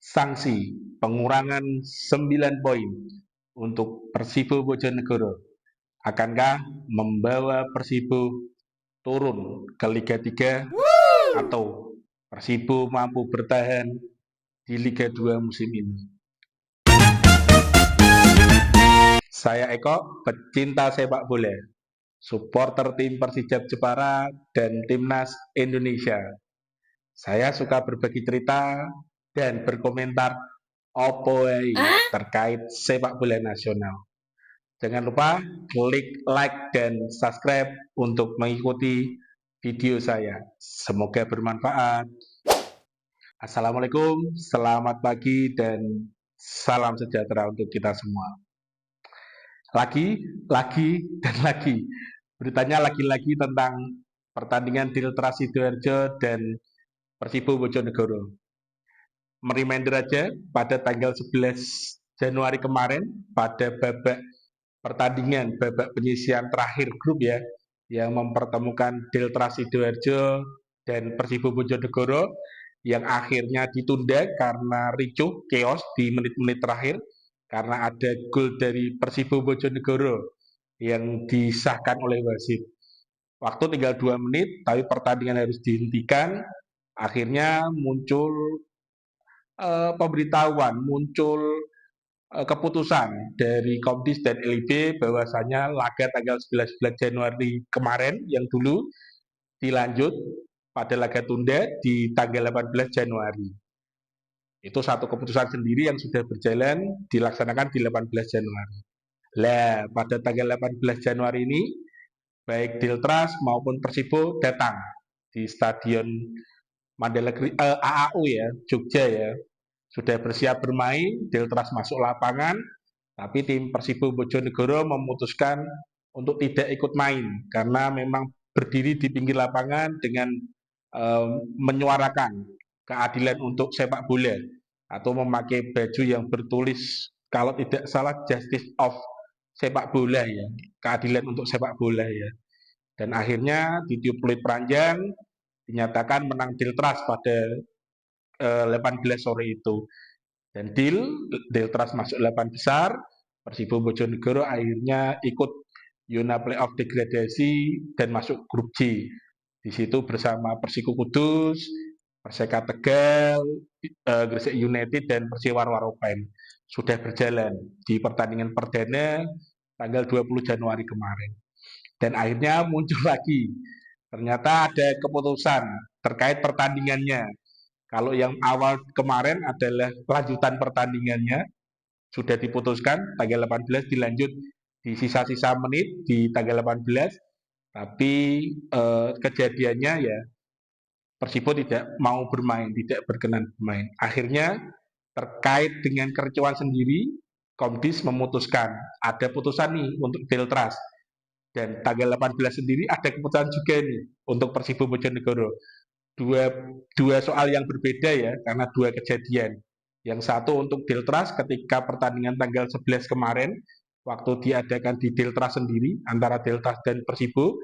sanksi pengurangan 9 poin untuk Persibo Bojonegoro. Akankah membawa Persibo turun ke Liga 3 atau Persibo mampu bertahan di Liga 2 musim ini? Saya Eko, pecinta sepak bola, supporter tim Persijap Jepara dan Timnas Indonesia. Saya suka berbagi cerita dan berkomentar opoi terkait sepak bola nasional. Jangan lupa klik like dan subscribe untuk mengikuti video saya. Semoga bermanfaat. Assalamualaikum, selamat pagi, dan salam sejahtera untuk kita semua. Dan lagi. Beritanya lagi-lagi tentang pertandingan Diltra Sidoarjo dan Persibo Bojonegoro. Mereminder aja, pada tanggal 11 Januari kemarin, pada babak pertandingan, babak penyisihan terakhir grup ya, yang mempertemukan Diltra Sidoarjo dan Persibo Bojonegoro, yang akhirnya ditunda karena ricuh, chaos di menit-menit terakhir, karena ada gol dari Persibo Bojonegoro yang disahkan oleh wasit. Waktu tinggal 2 menit, tapi pertandingan harus dihentikan. Akhirnya muncul pemberitahuan, muncul keputusan dari Komdis dan LIB bahwasanya laga tanggal 11 Januari kemarin yang dulu dilanjut pada laga tunda di tanggal 18 Januari. Itu satu keputusan sendiri yang sudah berjalan dilaksanakan di 18 Januari. Lah, pada tanggal 18 Januari ini baik Diltras maupun Persibo datang di Stadion AAU ya, Jogja ya. Sudah bersiap bermain, Diltras masuk lapangan, tapi tim Persibo Bojonegoro memutuskan untuk tidak ikut main karena memang berdiri di pinggir lapangan dengan menyuarakan keadilan untuk sepak bola atau memakai baju yang bertulis kalau tidak salah justice of sepak bola ya, keadilan untuk sepak bola ya. Dan akhirnya ditiup peluit panjang, dinyatakan menang Diltras pada 18 sore itu. Dan Diltras masuk 8 besar, Persibo Bojonegoro akhirnya ikut Yona Playoff degradasi dan masuk grup G. Di situ bersama Persiku Kudus, Perseka Tegal, Gresik United dan Persiwar Waropen sudah berjalan di pertandingan perdana tanggal 20 Januari kemarin. Dan akhirnya muncul lagi, ternyata ada keputusan terkait pertandingannya. Kalau yang awal kemarin adalah lanjutan pertandingannya, sudah diputuskan tanggal 18 dilanjut di sisa-sisa menit di tanggal 18, tapi kejadiannya ya Persibo tidak mau bermain, tidak berkenan bermain. Akhirnya terkait dengan kericuan sendiri, Komdis memutuskan ada putusan nih untuk Diltras. Dan tanggal 18 sendiri ada keputusan juga nih untuk Persibo Bojonegoro. Dua soal yang berbeda ya, karena dua kejadian. Yang satu untuk Diltras ketika pertandingan tanggal 11 kemarin, waktu diadakan di Diltras sendiri, antara Diltras dan Persibo,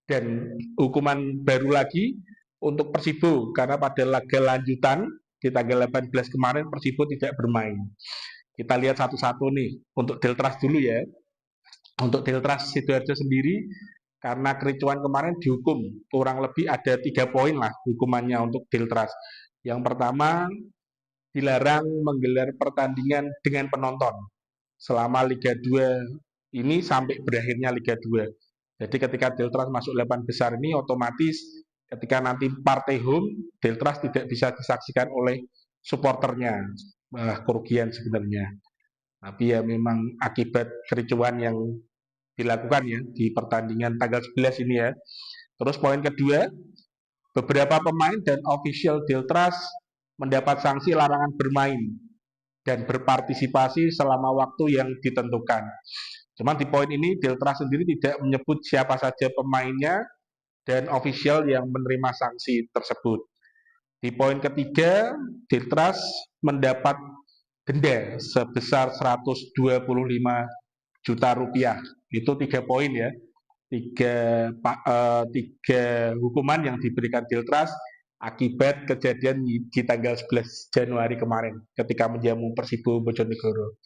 dan hukuman baru lagi untuk Persibo, karena pada laga lanjutan di tanggal 18 kemarin Persibo tidak bermain. Kita lihat satu-satu nih, untuk Diltras dulu ya. Untuk Diltras Sidoarjo sendiri, karena kericuan kemarin dihukum kurang lebih ada 3 poin lah hukumannya untuk Diltras. Yang pertama, dilarang menggelar pertandingan dengan penonton selama Liga 2 ini sampai berakhirnya Liga 2. Jadi ketika Diltras masuk 8 besar ini, otomatis ketika nanti partai home, Diltras tidak bisa disaksikan oleh supporternya. Kerugian sebenarnya. Tapi ya memang akibat kericuan yang dilakukan ya di pertandingan tanggal 11 ini ya. Terus poin kedua, beberapa pemain dan official Diltras mendapat sanksi larangan bermain dan berpartisipasi selama waktu yang ditentukan. Cuman di poin ini Diltras sendiri tidak menyebut siapa saja pemainnya dan official yang menerima sanksi tersebut. Di poin ketiga, Diltras mendapat denda sebesar 125 juta rupiah. Itu 3 poin ya. Tiga hukuman yang diberikan Diltras akibat kejadian di tanggal 11 Januari kemarin ketika menjamu Persibo Bojonegoro.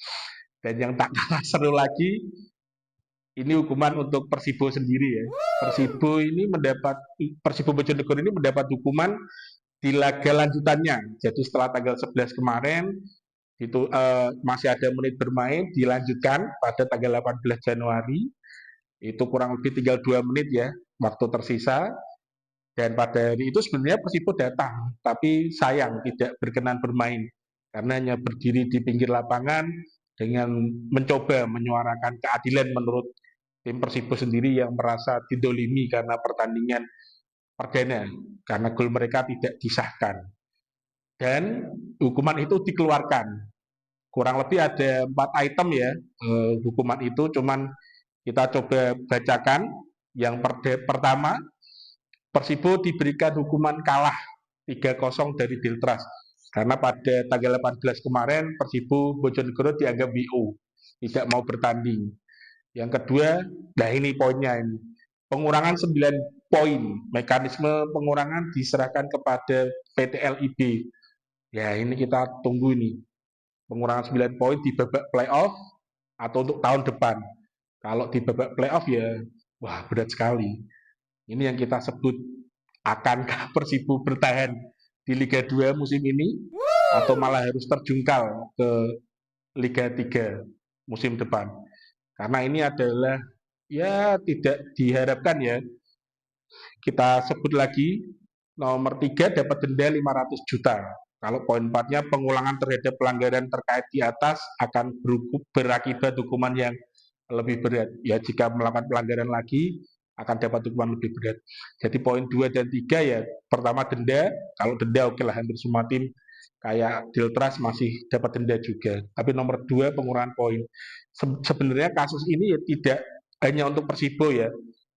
Dan yang tak kalah seru lagi, ini hukuman untuk Persibo sendiri ya. Persibo Bojonegoro ini mendapat hukuman di laga lanjutannya. Jadi setelah tanggal 11 kemarin itu masih ada menit bermain, dilanjutkan pada tanggal 18 Januari. Itu kurang lebih tinggal 2 menit ya waktu tersisa. Dan pada hari itu sebenarnya Persibo datang, tapi sayang tidak berkenan bermain karena hanya berdiri di pinggir lapangan dengan mencoba menyuarakan keadilan menurut tim Persibo sendiri yang merasa didolimi karena pertandingan perdana karena gol mereka tidak disahkan. Dan hukuman itu dikeluarkan. Kurang lebih ada 4 item ya hukuman itu, cuman kita coba bacakan. Yang pertama, Persibo diberikan hukuman kalah 3-0 dari Deltras. Karena pada tanggal 18 kemarin Persibo Bojonegoro dianggap WO, tidak mau bertanding. Yang kedua, nah ini poinnya ini. Pengurangan 9 poin. Mekanisme pengurangan diserahkan kepada PT LIB. Ya, ini kita tunggu ini. Pengurangan 9 poin di babak playoff atau untuk tahun depan. Kalau di babak playoff ya, wah berat sekali. Ini yang kita sebut, akankah Persibo bertahan di Liga 2 musim ini atau malah harus terjungkal ke Liga 3 musim depan. Karena ini adalah ya tidak diharapkan ya. Kita sebut lagi, nomor 3 dapat denda 500 juta. Kalau poin 4-nya, pengulangan terhadap pelanggaran terkait di atas akan berakibat hukuman yang lebih berat. Ya, jika melakukan pelanggaran lagi akan dapat hukuman lebih berat. Jadi poin 2 dan 3 ya, pertama denda. Kalau denda oke lah, hampir semua tim kayak Deltras masih dapat denda juga. Tapi nomor 2 pengurangan poin. Sebenarnya kasus ini ya tidak hanya untuk Persibo ya,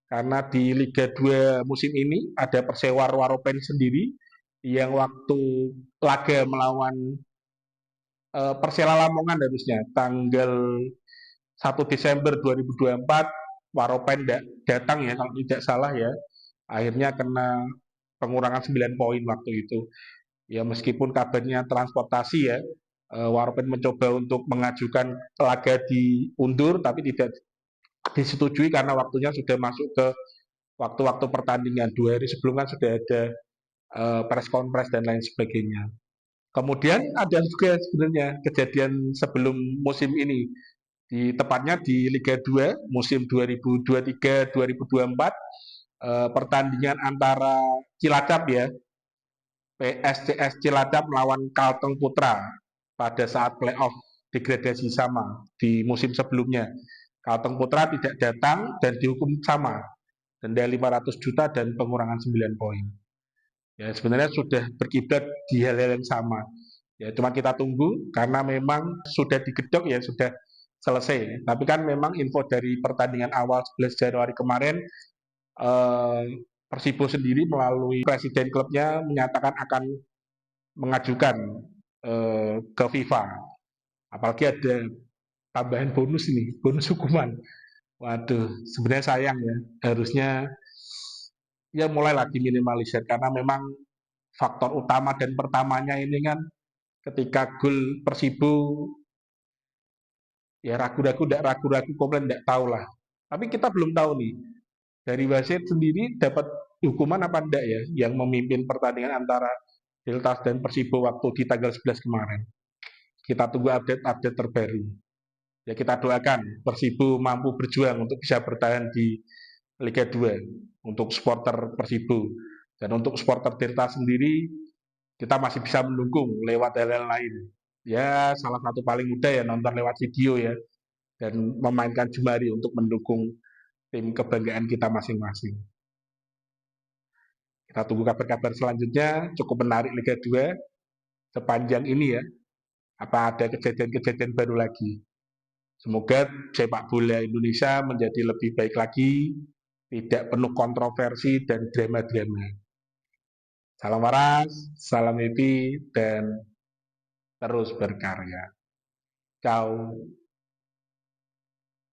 karena di Liga 2 musim ini ada Persewar Waropen sendiri yang waktu laga melawan Persela Lamongan harusnya tanggal 1 Desember 2024 Waropen datang ya kalau tidak salah ya. Akhirnya kena pengurangan 9 poin waktu itu. Ya meskipun kabarnya transportasi ya, Waropen mencoba untuk mengajukan laga diundur tapi tidak disetujui karena waktunya sudah masuk ke waktu-waktu pertandingan. 2 hari sebelum kan sudah ada press conference dan lain sebagainya. Kemudian ada juga sebenarnya kejadian sebelum musim ini, tepatnya di Liga 2 musim 2023-2024, pertandingan antara Cilacap ya, PSCS Cilacap melawan Kalteng Putra pada saat playoff degradasi sama di musim sebelumnya. Kalteng Putra tidak datang dan dihukum sama, denda 500 juta dan pengurangan 9 poin. Ya sebenarnya sudah berkiblat di hal-hal yang sama. Ya cuma kita tunggu karena memang sudah digedok ya, sudah selesai. Tapi kan memang info dari pertandingan awal 11 Januari kemarin, eh, Persibo sendiri melalui presiden klubnya menyatakan akan mengajukan ke FIFA. Apalagi ada tambahan bonus ini, bonus hukuman. Waduh, sebenarnya sayang ya. Harusnya ya mulailah diminimalisir karena memang faktor utama dan pertamanya ini kan ketika gol Persibo ya ragu-ragu, tidak ragu-ragu, komplain tidak tahu lah. Tapi kita belum tahu nih dari wasit sendiri dapat hukuman apa enggak ya yang memimpin pertandingan antara Deltas dan Persibo waktu di tanggal 11 kemarin. Kita tunggu update terbaru. Ya kita doakan Persibo mampu berjuang untuk bisa bertahan di Liga 2 untuk supporter Persibo. Dan untuk supporter Delta sendiri kita masih bisa mendukung lewat hal-hal lain. Ya salah satu paling mudah ya nonton lewat video ya dan memainkan jemari untuk mendukung tim kebanggaan kita masing-masing. Kita tunggu kabar-kabar selanjutnya, cukup menarik Liga 2 sepanjang ini ya. Apa ada kejadian-kejadian baru lagi? Semoga sepak bola Indonesia menjadi lebih baik lagi, tidak penuh kontroversi dan drama-drama. Salam waras, salam happy, dan terus berkarya. Ciao.